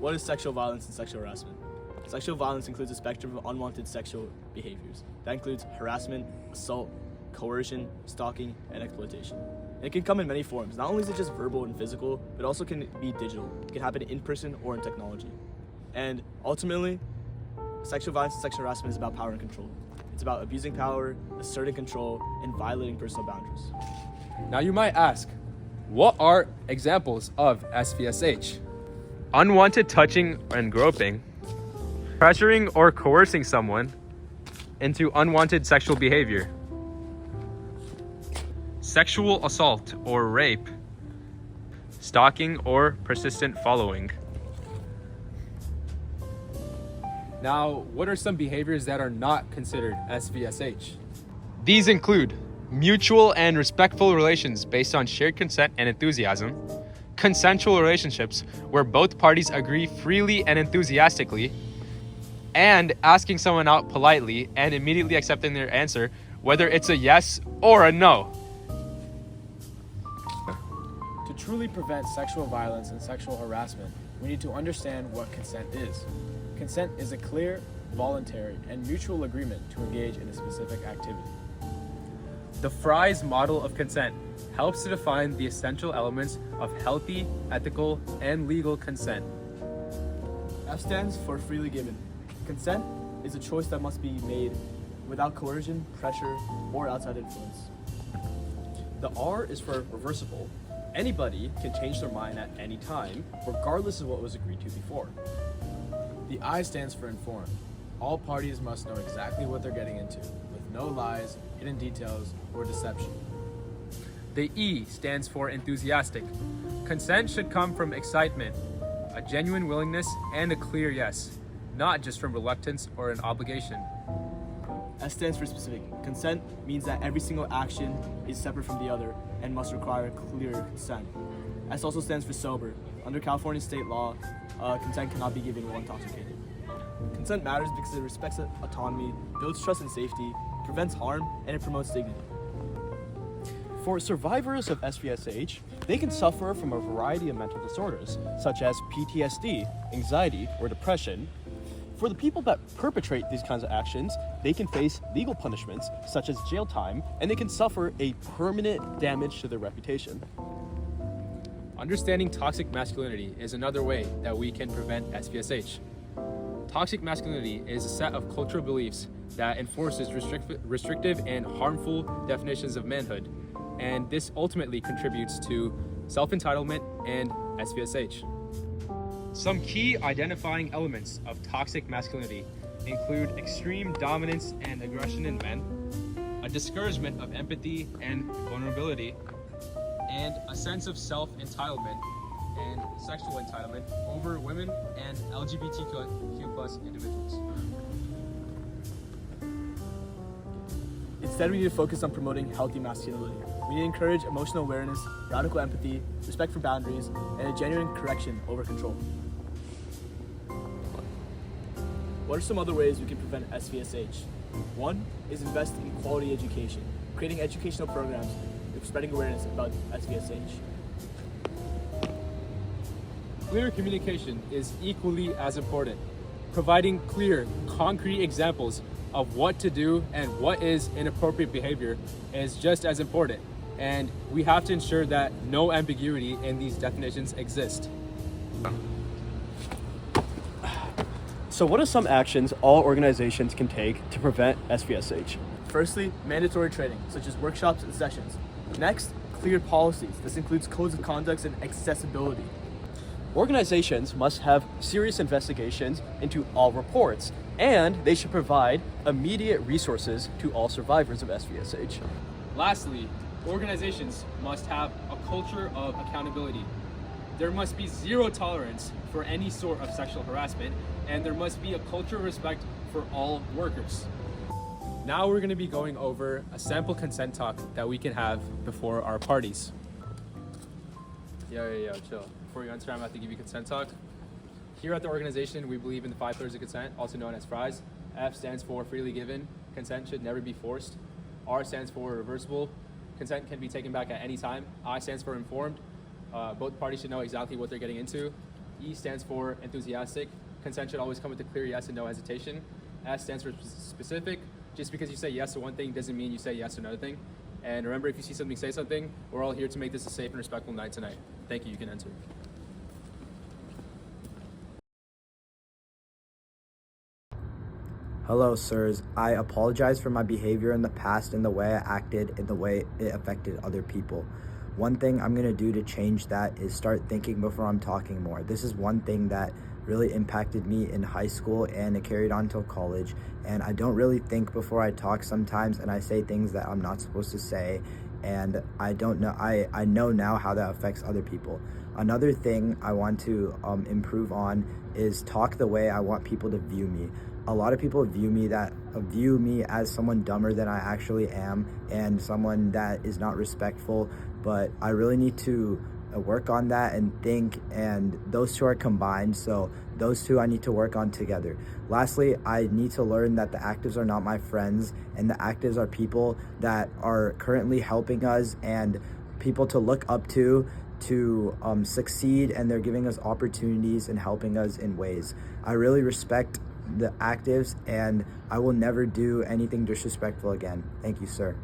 What is sexual violence and sexual harassment? Sexual violence includes a spectrum of unwanted sexual behaviors. That includes harassment, assault, coercion, stalking, and exploitation. And it can come in many forms. Not only is it just verbal and physical, but also can be digital. It can happen in person or in technology. And ultimately, sexual violence and sexual harassment is about power and control. It's about abusing power, asserting control, and violating personal boundaries. Now you might ask, what are examples of SVSH? Unwanted touching and groping, pressuring or coercing someone into unwanted sexual behavior, sexual assault or rape, stalking or persistent following. Now, what are some behaviors that are not considered SVSH? These include mutual and respectful relations based on shared consent and enthusiasm, consensual relationships where both parties agree freely and enthusiastically, and asking someone out politely and immediately accepting their answer, whether it's a yes or a no. To truly prevent sexual violence and sexual harassment, we need to understand what consent is. Consent is a clear, voluntary, and mutual agreement to engage in a specific activity. The Fry's model of consent helps to define the essential elements of healthy, ethical, and legal consent. F stands for freely given. Consent is a choice that must be made without coercion, pressure, or outside influence. The R is for reversible. Anybody can change their mind at any time, regardless of what was agreed to before. The I stands for informed. All parties must know exactly what they're getting into, with no lies, hidden details, or deception. The E stands for enthusiastic. Consent should come from excitement, a genuine willingness, and a clear yes, not just from reluctance or an obligation. S stands for specific. Consent means that every single action is separate from the other and must require clear consent. S also stands for sober. Under California state law, consent cannot be given while intoxicated. Consent matters because it respects autonomy, builds trust and safety, prevents harm, and it promotes dignity. For survivors of SVSH, they can suffer from a variety of mental disorders, such as PTSD, anxiety, or depression. For the people that perpetrate these kinds of actions, they can face legal punishments, such as jail time, and they can suffer a permanent damage to their reputation. Understanding toxic masculinity is another way that we can prevent SVSH. Toxic masculinity is a set of cultural beliefs that enforces restrictive and harmful definitions of manhood, and this ultimately contributes to self-entitlement and SVSH. Some key identifying elements of toxic masculinity include extreme dominance and aggression in men, a discouragement of empathy and vulnerability, and a sense of self-entitlement and sexual entitlement over women and LGBTQ+ individuals. Instead, we need to focus on promoting healthy masculinity. We need to encourage emotional awareness, radical empathy, respect for boundaries, and a genuine correction over control. What are some other ways we can prevent SVSH? One is invest in quality education, creating educational programs with spreading awareness about SVSH. Clear communication is equally as important. Providing clear, concrete examples of what to do and what is inappropriate behavior is just as important, and we have to ensure that no ambiguity in these definitions exist. So what are some actions all organizations can take to prevent SVSH? Firstly, mandatory training, such as workshops and sessions. Next, clear policies. This includes codes of conduct and accessibility. Organizations must have serious investigations into all reports, and they should provide immediate resources to all survivors of SVSH. Lastly, organizations must have a culture of accountability. There must be zero tolerance for any sort of sexual harassment, and there must be a culture of respect for all workers. Now we're going to be going over a sample consent talk that we can have before our parties. Yo, chill. Before you enter, I'm about to give you consent talk. Here at the organization, we believe in the 5 pillars of consent, also known as FRIES. F stands for freely given. Consent should never be forced. R stands for reversible. Consent can be taken back at any time. I stands for informed. Both parties should know exactly what they're getting into. E stands for enthusiastic. Consent should always come with a clear yes and no hesitation. S stands for specific. Just because you say yes to one thing doesn't mean you say yes to another thing. And remember, if you see something, say something. We're all here to make this a safe and respectful night tonight. Thank you. You can enter. Hello, sirs. I apologize for my behavior in the past and the way I acted and the way it affected other people. One thing I'm going to do to change that is start thinking before I'm talking more. This is one thing that really impacted me in high school, and it carried on till college. And I don't really think before I talk sometimes, and I say things that I'm not supposed to say. And I don't know, I know now how that affects other people. Another thing I want to improve on is talk the way I want people to view me. A lot of people view me as someone dumber than I actually am, and someone that is not respectful, but I really need to work on that and think, and those two are combined, so those two I need to work on together. Lastly, I need to learn that the actives are not my friends, and the actives are people that are currently helping us and people to look up to succeed, and they're giving us opportunities and helping us in ways. I really respect the actives, and I will never do anything disrespectful again. Thank you, sir.